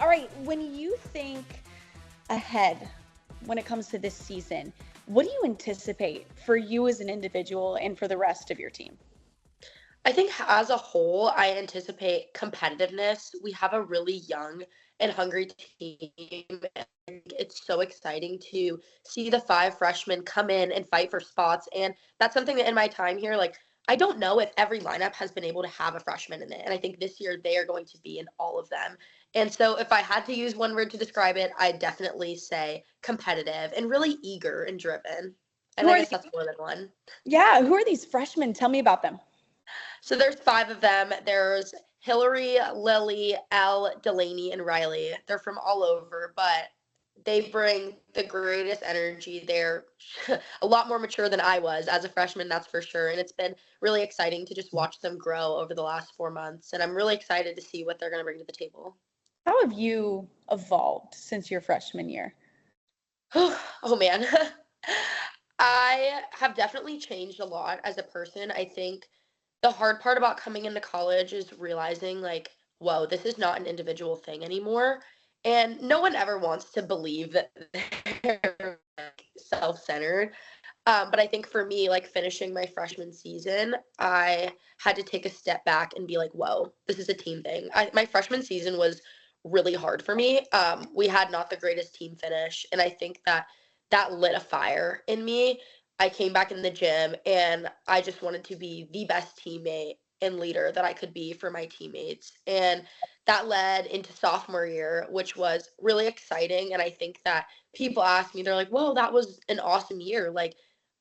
All right, when you think ahead when it comes to this season, what do you anticipate for you as an individual and for the rest of your team? I think as a whole, I anticipate competitiveness. We have a really young and hungry team. And it's so exciting to see the five freshmen come in and fight for spots. And that's something that in my time here, like, I don't know if every lineup has been able to have a freshman in it. And I think this year they are going to be in all of them. And so if I had to use one word to describe it, I'd definitely say competitive and really eager and driven. Who And I are guess these? that's more than one. Who are these freshmen? Tell me about them. So there's five of them. There's Hillary, Lily, Elle, Delaney, and Riley. They're from all over, but they bring the greatest energy. They're a lot more mature than I was as a freshman, that's for sure. And it's been really exciting to just watch them grow over the last 4 months. And I'm really excited to see what they're going to bring to the table. How have you evolved since your freshman year? Oh man. I have definitely changed a lot as a person. I think the hard part about coming into college is realizing, like, whoa, this is not an individual thing anymore. And no one ever wants to believe that they're like, self-centered. But I think for me, like finishing my freshman season, I had to take a step back and be like, whoa, this is a team thing. My freshman season was really hard for me. We had not the greatest team finish. And I think that that lit a fire in me. I came back in the gym and I just wanted to be the best teammate and leader that I could be for my teammates. And that led into sophomore year, which was really exciting. And I think that people ask me, they're like, whoa, that was an awesome year. Like,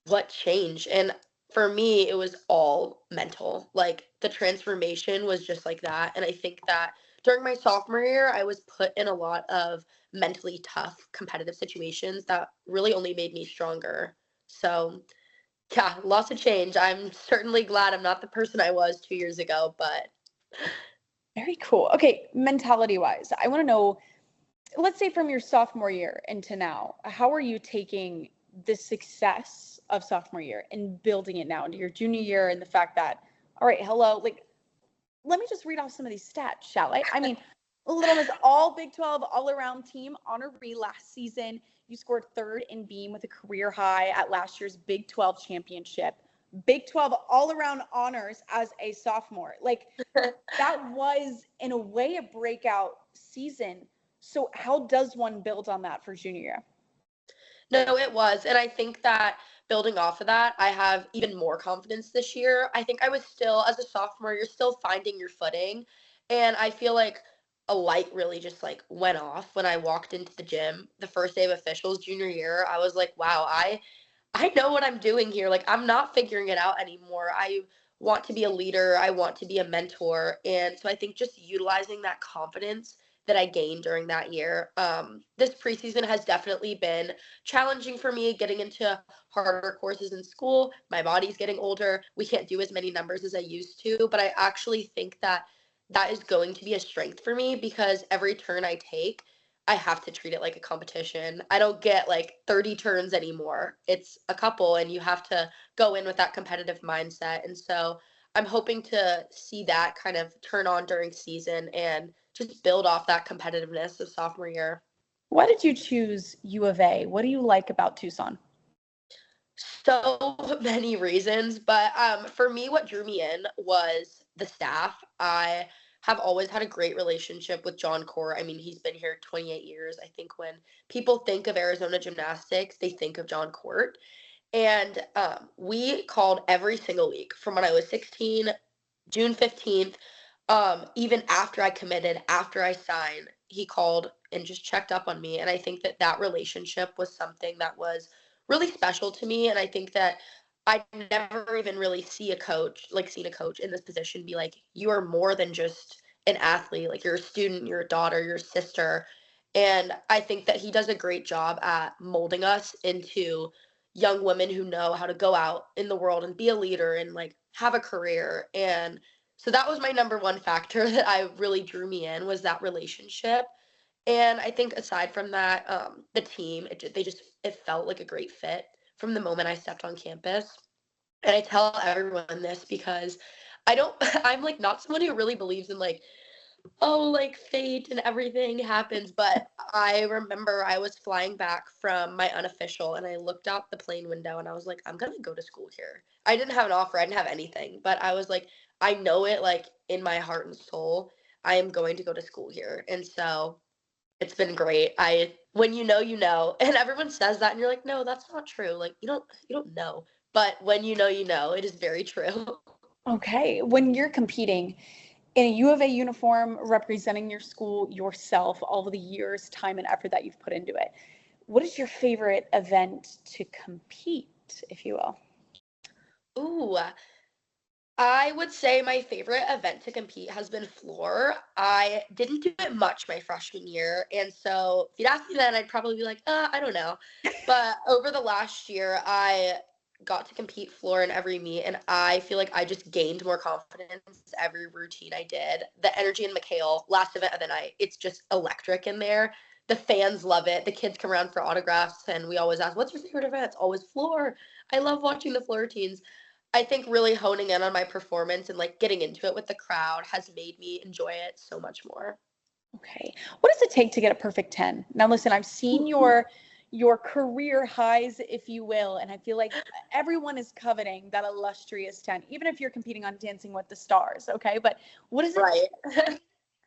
what changed? And for me, it was all mental. Like, the transformation was just like that. And I think that during my sophomore year, I was put in a lot of mentally tough competitive situations that really only made me stronger. So, yeah, lots of change. I'm certainly glad I'm not the person I was 2 years ago, but Very cool. Okay, mentality wise, I want to know, let's say from your sophomore year into now, how are you taking the success of sophomore year and building it now into your junior year and the fact that, all right, hello, like, let me just read off some of these stats, shall I? I mean, Little Miss all Big 12 all around team honoree last season. You scored third in beam with a career high at last year's Big 12 championship. Big 12 all around honors as a sophomore. Like, that was, in a way, a breakout season. So, how does one build on that for junior year? no, it was. And I think that building off of that, I have even more confidence this year. I think I was still, as a sophomore, you're still finding your footing. And I feel like a light really just like went off when I walked into the gym the first day of officials junior year. I was like, wow, I know what I'm doing here. Like, I'm not figuring it out anymore. I want to be a leader. I want to be a mentor. And so I think just utilizing that confidence that I gained during that year. This preseason has definitely been challenging for me getting into harder courses in school. My body's getting older. We can't do as many numbers as I used to, but I actually think that that is going to be a strength for me because every turn I take, I have to treat it like a competition. I don't get like 30 turns anymore. It's a couple, and you have to go in with that competitive mindset. And so I'm hoping to see that kind of turn on during season and just build off that competitiveness of sophomore year. Why did you choose U of A? What do you like about Tucson? So many reasons, but for me, what drew me in was the staff. I have always had a great relationship with John Court. I mean, he's been here 28 years. I think when people think of Arizona Gymnastics, they think of John Court. And we called every single week from when I was 16, June 15th, even after I committed, after I signed, he called and just checked up on me. And I think that that relationship was something that was really special to me. And I think that I never even really seen a coach in this position be like, you are more than just an athlete. Like, you're a student, you're a daughter, you're a sister. And I think that he does a great job at molding us into young women who know how to go out in the world and be a leader and like have a career. And so that was my number one factor that I really drew me in was that relationship. And I think aside from that, the team, it felt like a great fit from the moment I stepped on campus. And I tell everyone this because I don't, I'm like not someone who really believes in like oh, like fate and everything happens. But I remember I was flying back from my unofficial and I looked out the plane window and I was like, I'm gonna go to school here. I didn't have an offer, I didn't have anything, but I was like, I know it like in my heart and soul, I am going to go to school here. And so it's been great. When you know, you know. And everyone says that and you're like, no, that's not true. Like you don't know. But when you know, it is very true. Okay. When you're competing in a U of A uniform, representing your school yourself, all of the years, time, and effort that you've put into it, what is your favorite event to compete, if you will? Ooh, I would say my favorite event to compete has been floor. I didn't do it much my freshman year, and so if you'd ask me then, I'd probably be like, I don't know. But over the last year, I got to compete floor in every meet, and I feel like I just gained more confidence every routine I did. The energy in McHale, last event of the night, it's just electric in there. The fans love it. The kids come around for autographs, and we always ask, "What's your favorite event?" It's always floor. I love watching the floor routines. I think really honing in on my performance and like getting into it with the crowd has made me enjoy it so much more. Okay. What does it take to get a perfect 10? Now listen, I've seen your career highs, if you will, and I feel like everyone is coveting that illustrious 10, even if you're competing on Dancing with the Stars, okay? But what does it Right. take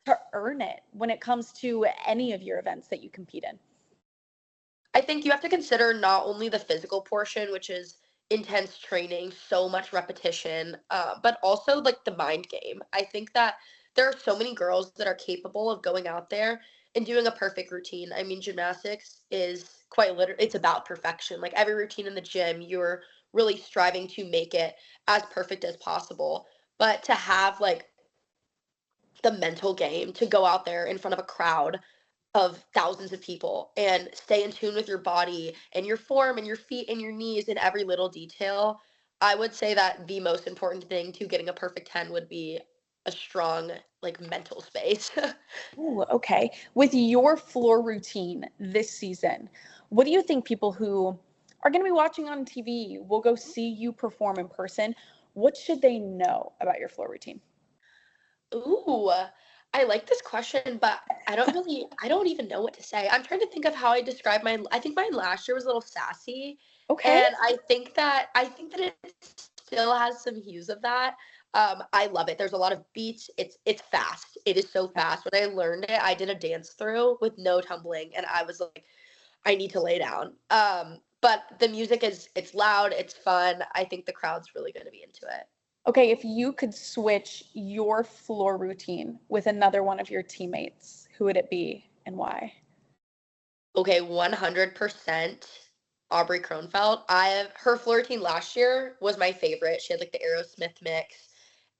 to earn it when it comes to any of your events that you compete in? I think you have to consider not only the physical portion, which is intense training, so much repetition, but also like the mind game. I think that there are so many girls that are capable of going out there and doing a perfect routine. I mean, gymnastics is quite literally, it's about perfection. Like every routine in the gym, you're really striving to make it as perfect as possible. But to have like the mental game to go out there in front of a crowd of thousands of people and stay in tune with your body and your form and your feet and your knees in every little detail. I would say that the most important thing to getting a perfect 10 would be a strong like mental space. Ooh, okay. With your floor routine this season, what do you think people who are going to be watching on TV will go see you perform in person? What should they know about your floor routine? Ooh, I like this question, but I don't even know what to say. I'm trying to think of how I describe mine. I think mine last year was a little sassy, Okay. and I think that it still has some hues of that. I love it. There's a lot of beats. It's fast. It is so fast. When I learned it, I did a dance through with no tumbling, and I was like, I need to lay down. But the music is it's loud, it's fun. I think the crowd's really going to be into it. Okay, if you could switch your floor routine with another one of your teammates, who would it be and why? Okay, 100% Aubrey Kronfeld. Her floor routine last year was my favorite. She had like the Aerosmith mix.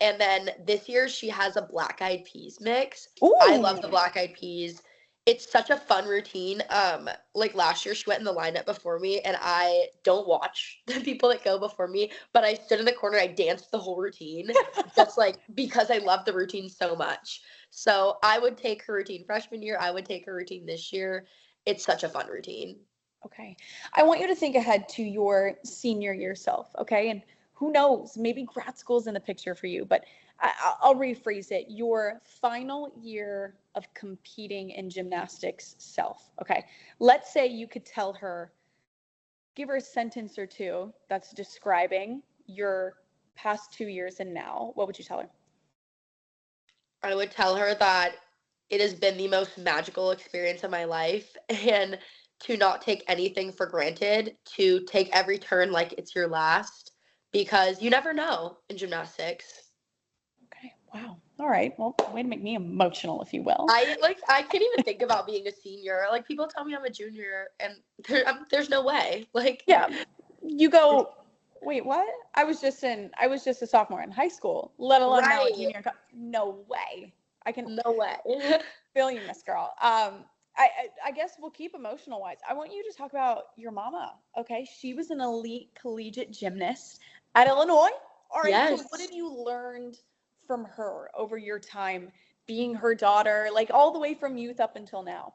And then this year she has a Black Eyed Peas mix. I love Ooh, the Black Eyed Peas. It's such a fun routine. Like last year she went in the lineup before me and I don't watch the people that go before me, but I stood in the corner, I danced the whole routine just like because I love the routine so much. So I would take her routine freshman year, I would take her routine this year. It's such a fun routine. okay. I want you to think ahead to your senior year self, okay? And who knows, maybe grad school's in the picture for you, but I'll rephrase it. Your final year of competing in gymnastics self, okay? Let's say you could tell her, give her a sentence or two that's describing your past 2 years and now. What would you tell her? I would tell her that it has been the most magical experience of my life and to not take anything for granted, to take every turn like it's your last because you never know in gymnastics. Okay, wow. All right. Well, way to make me emotional, if you will. I can't even think about being a senior. Like people tell me I'm a junior and there's no way. Like Yeah. You go, wait, what? I was just a sophomore in high school, let alone now a right. junior. No way. I can No way. feel you, Miss Girl. I guess we'll keep emotional wise. I want you to talk about your mama. Okay. She was an elite collegiate gymnast at Illinois. All right. So what Yes. have you learned from her over your time being her daughter, like all the way from youth up until now?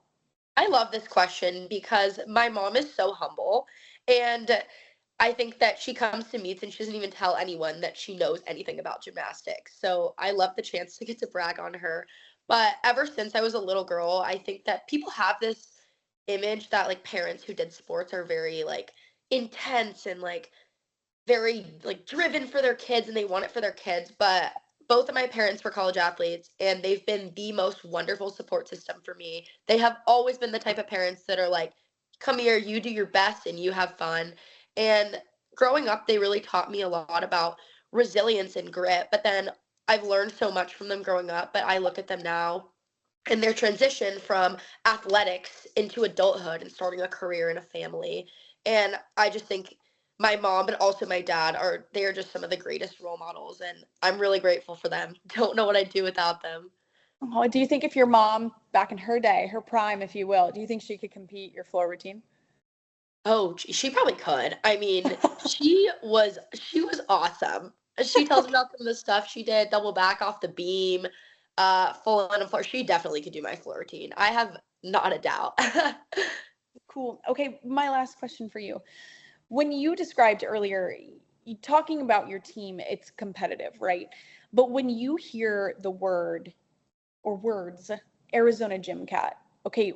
I love this question because my mom is so humble and I think that she comes to meets and she doesn't even tell anyone that she knows anything about gymnastics. So I love the chance to get to brag on her. But ever since I was a little girl, I think that people have this image that like parents who did sports are very like intense and like very like driven for their kids and they want it for their kids. But both of my parents were college athletes and they've been the most wonderful support system for me. They have always been the type of parents that are like, come here, you do your best and you have fun. And growing up, they really taught me a lot about resilience and grit. But then I've learned so much from them growing up, but I look at them now and their transition from athletics into adulthood and starting a career and a family. And I just think my mom and also my dad are they are just some of the greatest role models and I'm really grateful for them. Don't know what I'd do without them. Oh, do you think if your mom, back in her day, her prime, if you will, do you think she could compete your floor routine? Oh, she probably could. I mean, she was awesome. She tells me about some of the stuff she did, double back off the beam, full on floor. She definitely could do my floor routine. I have not a doubt. Cool. Okay, my last question for you. When you described earlier, talking about your team, it's competitive, right? But when you hear the word or words, Arizona Gym Cat, okay,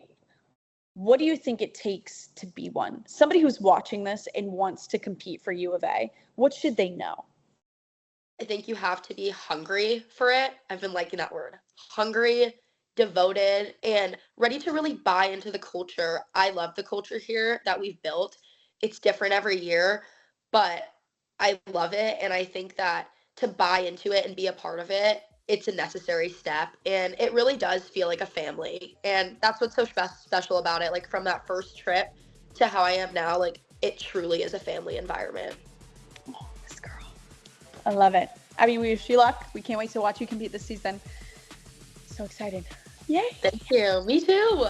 what do you think it takes to be one? Somebody who's watching this and wants to compete for U of A, what should they know? I think you have to be hungry for it. I've been liking that word. Hungry, devoted, and ready to really buy into the culture. I love the culture here that we've built. It's different every year, but I love it. And I think that to buy into it and be a part of it, it's a necessary step. And it really does feel like a family. And that's what's so special about it. Like from that first trip to how I am now, like it truly is a family environment. Oh, this girl. I love it. Abby, we wish you luck. We can't wait to watch you compete this season. So excited. Yay. Thank you. Me too.